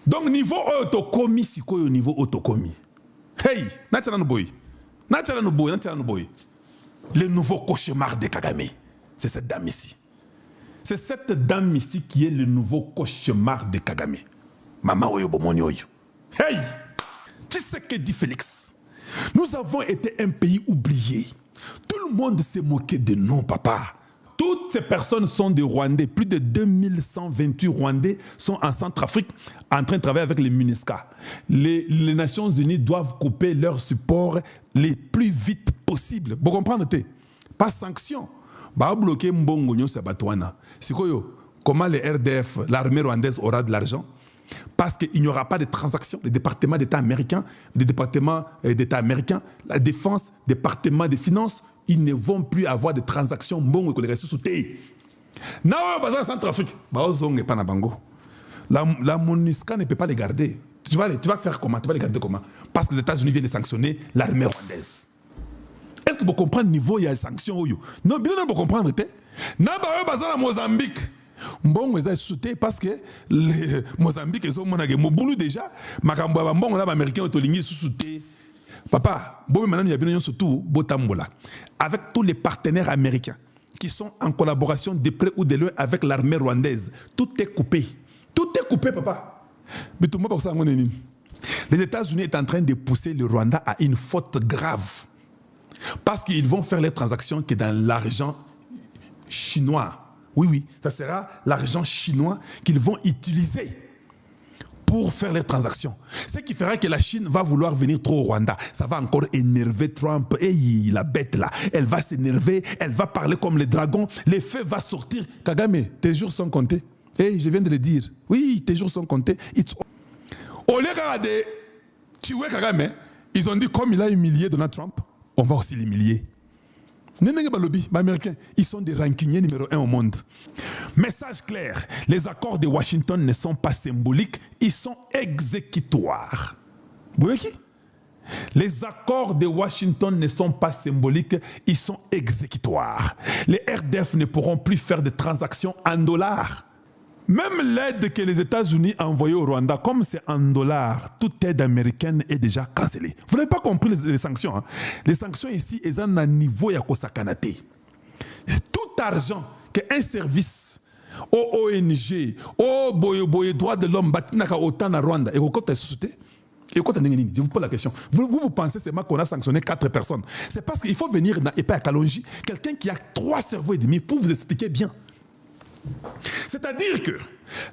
Donc, niveau autocomi, c'est quoi au niveau autocomi? Hey, Nathalie Boy. Le nouveau cauchemar de Kagame, c'est cette dame ici. C'est cette dame ici qui est le nouveau cauchemar de Kagame. Maman Oyo Bomoni Oyo. Hey! Tu sais que dit Félix? Nous avons été un pays oublié. Tout le monde s'est moqué de nous, papa. Toutes ces personnes sont des Rwandais. Plus de 2128 Rwandais sont en Centrafrique en train de travailler avec les MINUSCA. Les Nations Unies doivent couper leur support le plus vite possible. Vous comprenez? Pas sanction. Bah bloquer Mbongo Nyo Sabatouana. C'est quoi? Comment les RDF, l'armée rwandaise aura de l'argent? Parce qu'il n'y aura pas de transactions. Le département d'État américain, la défense, le département des finances, ils ne vont plus avoir de transactions. Bon, les ressources sous thé. Non, bazar Centrafrique. La MONUSCA ne peut pas les garder. Tu vas faire comment? Tu vas les garder comment? Parce que les États-Unis viennent de sanctionner l'armée rwandaise. Est-ce que vous comprenez le niveau il y a des sanctions? Non, bien vous comprendre. Non, bazar Mozambique. Bon, ils ont sauté parce que les Mozambique ils ont monagé déjà. Makamba bon là américain autoligné sous-sauté. Papa, bon maintenant il y a bien surtout Botambola avec tous les partenaires américains qui sont en collaboration de près ou de loin avec l'armée rwandaise. Tout est coupé. Tout est coupé, papa. Mais tout le monde pour ça, les États-Unis sont en train de pousser le Rwanda à une faute grave. Parce qu'ils vont faire les transactions que dans l'argent chinois. Oui, ça sera l'argent chinois qu'ils vont utiliser pour faire les transactions. Ce qui fera que la Chine va vouloir venir trop au Rwanda. Ça va encore énerver Trump. Et la bête là, elle va s'énerver, elle va parler comme les dragons. Les feux vont sortir. Kagame, tes jours sont comptés. Je viens de le dire. Oui, tes jours sont comptés. Au lieu de tuer Kagame, ils ont dit comme il a humilié Donald Trump, on va aussi l'humilier. Les Américains, ils sont des rancuniers numéro 1 au monde. Message clair, les accords de Washington ne sont pas symboliques, ils sont exécutoires. Vous voyez qui? Les accords de Washington ne sont pas symboliques, ils sont exécutoires. Les RDF ne pourront plus faire de transactions en dollars. Même l'aide que les États-Unis ont envoyée au Rwanda, comme c'est en dollars, toute aide américaine est déjà cancellée. Vous n'avez pas compris les sanctions. Hein? Les sanctions ici, elles ont un niveau à Kosakanate. Tout argent qu'un service, aux ONG, aux boye droits de l'homme, batinaka autant en Rwanda, et au côté de la société, je vous pose la question. Vous pensez seulement qu'on a sanctionné 4 personnes. C'est parce qu'il faut venir dans Epa à Kalonji, quelqu'un qui a 3 cerveaux et demi pour vous expliquer bien. C'est-à-dire que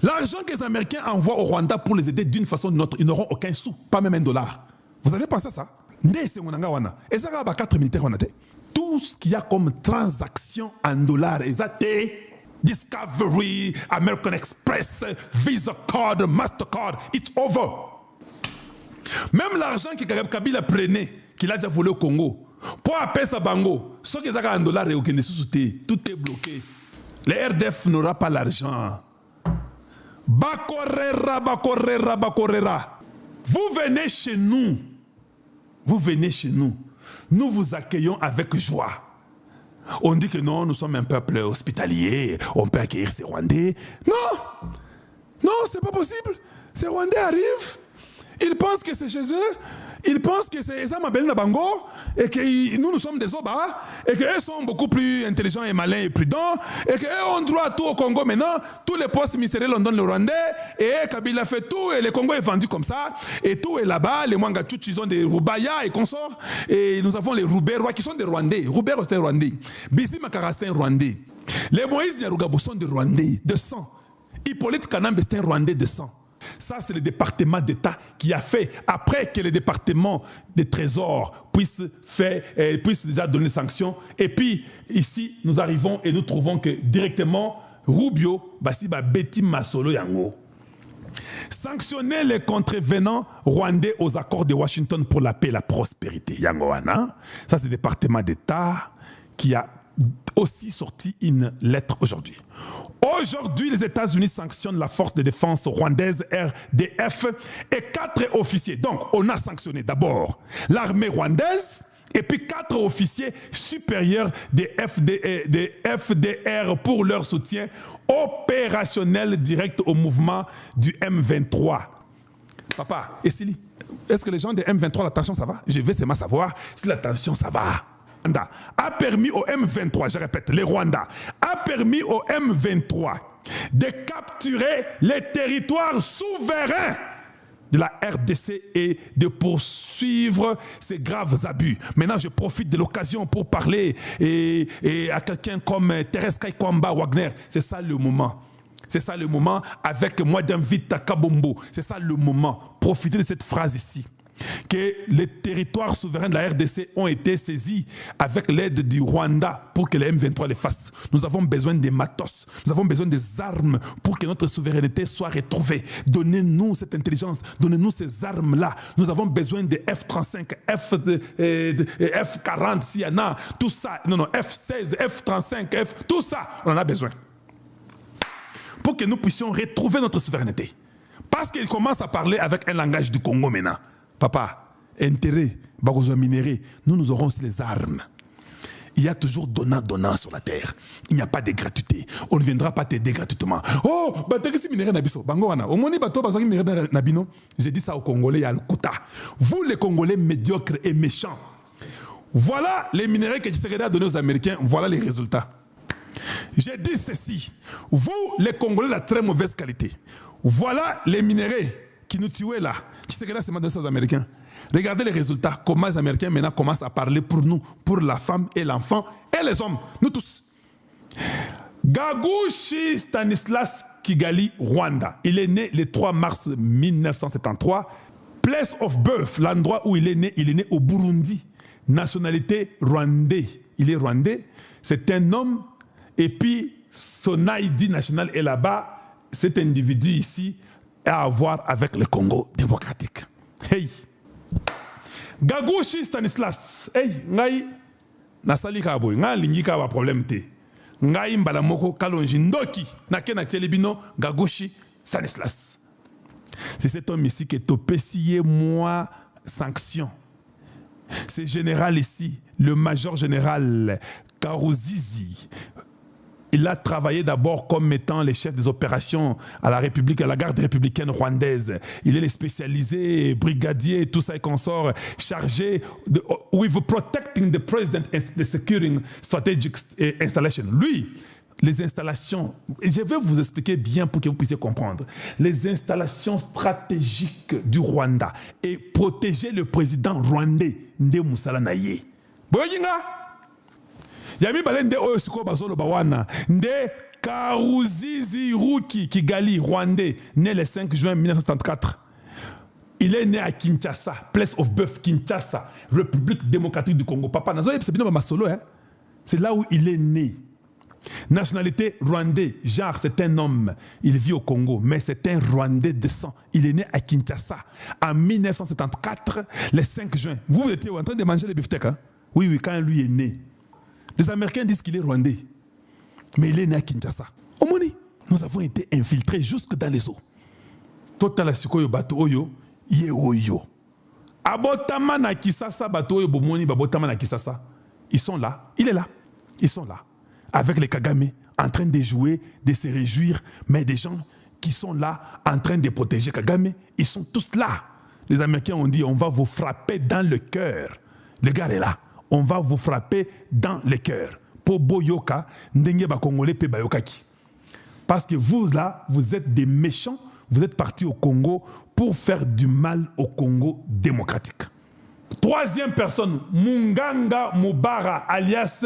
l'argent que les Américains envoient au Rwanda pour les aider d'une façon ou d'une autre, ils n'auront aucun sou, pas même $1. Vous avez pensé à ça? Et ça va 4 militaires. Tout ce qu'il y a comme transaction en dollars, Discovery, American Express, Visa Card, Mastercard, it's over. Même l'argent que Kabila prenait, qu'il a déjà volé au Congo, pour appeler ça bango, ce qui est en dollars et tout est bloqué. Les RDF n'aura pas l'argent. Bakorera. Vous venez chez nous. Nous vous accueillons avec joie. On dit que non, nous sommes un peuple hospitalier. On peut accueillir ces Rwandais. Non, c'est pas possible. Ces Rwandais arrivent. Ils pensent que c'est chez eux. Ils pensent que c'est ça, ma belle Nabango, et que nous sommes des Oba, et qu'eux sont beaucoup plus intelligents et malins et prudents, et qu'eux ont droit à tout au Congo maintenant. Tous les postes ministériels on donne le Rwandais, et Kabila fait tout, et le Congo est vendu comme ça, et tout est là-bas. Les Mwangatchouch, ils ont des Rubaya et consorts, et nous avons les Rouberois qui sont des Rwandais. Roubero, c'est un Rwandais. Bisi Makara, c'est un Rwandais. Les Moïse Nyarugabo sont des Rwandais, de sang. Hippolyte Kanambe, c'est un Rwandais de sang. Ça, c'est le département d'État qui a fait, après que le département des trésors puisse déjà donner des sanctions. Et puis, ici, nous arrivons et nous trouvons que directement, Rubio, Basiba Betty Masolo Yango. Sanctionner les contrevenants rwandais aux accords de Washington pour la paix et la prospérité. Yangoana. Ça, c'est le département d'État qui a aussi sorti une lettre aujourd'hui. Aujourd'hui, les États-Unis sanctionnent la force de défense rwandaise RDF et 4 officiers. Donc, on a sanctionné d'abord l'armée rwandaise et puis 4 officiers supérieurs des FDR pour leur soutien opérationnel direct au mouvement du M23. Papa, et Sili, est-ce que les gens de M23, la tension, ça va? Je veux seulement savoir si la tension, ça va. Rwanda a permis au M23, je répète, les Rwandais, a permis au M23 de capturer les territoires souverains de la RDC et de poursuivre ces graves abus. Maintenant, je profite de l'occasion pour parler à quelqu'un comme Thérèse Kaikwamba Wagner. C'est ça le moment. C'est ça le moment avec moi d'invite à Kabombo. C'est ça le moment. Profitez de cette phrase ici. Que les territoires souverains de la RDC ont été saisis avec l'aide du Rwanda pour que les M23 les fassent. Nous avons besoin des matos, nous avons besoin des armes pour que notre souveraineté soit retrouvée. Donnez-nous cette intelligence, donnez-nous ces armes-là. Nous avons besoin des F-35, F-40 s'il y en a, tout ça. Non, F-16, F-35, tout ça, on en a besoin. Pour que nous puissions retrouver notre souveraineté. Parce qu'il commence à parler avec un langage du Congo maintenant. Papa, intérêt, bagozo minéré, nous aurons aussi les armes. Il y a toujours donnant sur la terre. Il n'y a pas de gratuité. On ne viendra pas t'aider gratuitement. Oh, si minéré nabiso, bangoana. Au moni bato bazo minéré nabino. J'ai dit ça aux Congolais, il y a le Kouta. Vous les Congolais médiocres et méchants. Voilà les minéraux que Tshisekedi a donnés aux Américains, voilà les résultats. J'ai dit ceci. Vous les Congolais de la très mauvaise qualité. Voilà les minéraux qui nous tuaient là. Tshisekedi s'est donné ça aux Américains. Regardez les résultats. Comment les Américains maintenant commencent à parler pour nous, pour la femme et l'enfant et les hommes. Nous tous. Gagushi Stanislas Kigali, Rwanda. Il est né le 3 mars 1973. Place of birth, l'endroit où il est né au Burundi. Nationalité rwandais. Il est rwandais. C'est un homme. Et puis, son ID national est là-bas. Cet individu ici a à voir avec le Congo démocratique. Hey! Gagushi Stanislas. Hey! Ngai, nasali kaboy. Ngai lingi ka ba problème te. Ngai mbala moko kalonji ndoki. Nake na telebino Gagushi Stanislas. C'est cet homme ici qui est au PCIE, moi, sanction. C'est général ici, le major général Karuzizi. Il a travaillé d'abord comme étant le chef des opérations à la République, à la garde républicaine rwandaise. Il est le spécialisé, brigadier, tout ça et consort, chargé de with protecting the president and the securing strategic installation. Lui, les installations, je vais vous expliquer bien pour que vous puissiez comprendre. Les installations stratégiques du Rwanda et protéger le président rwandais, Nde Musala Naye. Boyinga! Yami balende oyo siko bazolo bawana Nde Karuzizi Ruki Kigali Rwandais, né le 5 juin 1974. Il est né à Kinshasa, place of birth Kinshasa, République démocratique du Congo. Papa nazo c'est bien ma solo hein. C'est là où il est né. Nationalité rwandais, genre c'est un homme, il vit au Congo, mais c'est un Rwandais de sang. Il est né à Kinshasa en 1974, le 5 juin. Vous étiez en train de manger les beefsteaks hein? Oui, quand lui est né. Les Américains disent qu'il est rwandais, mais il est né à Kinshasa. Au Moni, nous avons été infiltrés jusque dans les eaux. Total sikoyo bato oyo, ye oyo. Abotama na Kisasa bato oyo bomoni babotama na Kisasa. Ils sont là, il est là. Ils sont là, avec les Kagame, en train de jouer, de se réjouir, mais des gens qui sont là, en train de protéger Kagame, ils sont tous là. Les Américains ont dit, on va vous frapper dans le cœur. Le gars est là. On va vous frapper dans le cœur. Po boyoka, ndenge ba Congolais pe bayokaki. Parce que vous là, vous êtes des méchants, vous êtes partis au Congo pour faire du mal au Congo démocratique. Troisième personne, Munganga Mubara, alias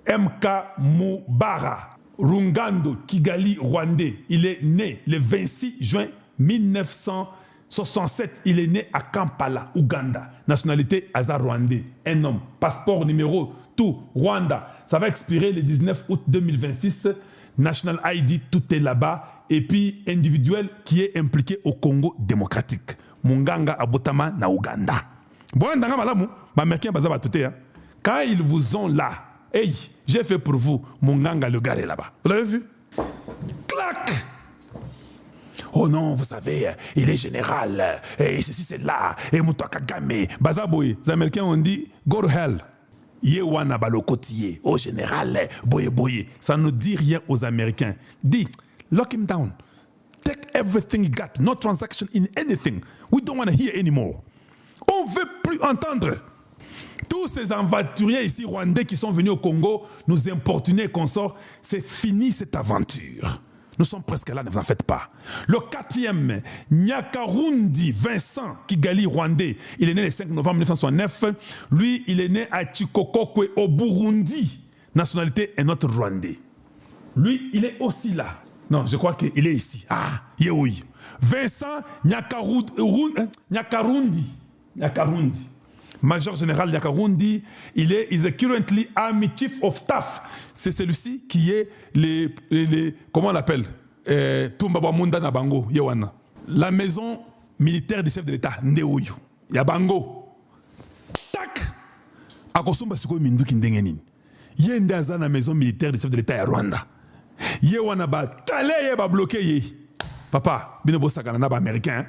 MK Mubara, Rungando, Kigali, Rwandais. Il est né le 26 juin 1967. Il est né à Kampala, Ouganda. Nationalité Azar Rwandais. Un homme. Passeport numéro tout. Rwanda. Ça va expirer le 19 août 2026. National ID, tout est là-bas. Et puis individuel qui est impliqué au Congo démocratique. Munganga Abotama na Ouganda. Quand ils vous ont là, hey, j'ai fait pour vous, Munganga le gars est là-bas. Vous l'avez vu? Clac! Oh non, vous savez, il est général, et ceci, c'est là, et Moutoua Kagame, Bazaboy. Les Américains ont dit, go to hell. Yewana balokotiye, oh général, boye boye. Ça ne dit rien aux Américains. Dis, lock him down. Take everything he got. No transaction in anything. We don't want to hear anymore. On ne veut plus entendre. Tous ces aventuriers ici rwandais qui sont venus au Congo nous importuner et consorts, c'est fini cette aventure. Nous sommes presque là, ne vous en faites pas. Le 4e, Nyakarundi Vincent Kigali rwandais, il est né le 5 novembre 1969. Lui, il est né à Chikokokwe au Burundi. Nationalité, un autre rwandais. Lui, il est aussi là. Non, je crois qu'il est ici. Ah, oui. Vincent Nyakarundi. Major général Nyakarundi, il est currently Army Chief of Staff. C'est celui-ci qui est comment on l'appelle? Tumba Munda na Bango, Yewana. La maison militaire du chef de l'État, Ndeuyu. Yabango. Tac! Akosumba siko minduki ndengenin. Yende azana maison militaire du chef de l'État ya Rwanda. Yewana ba kale ye ba bloqué ye. Papa, bino bosaka na ba américain.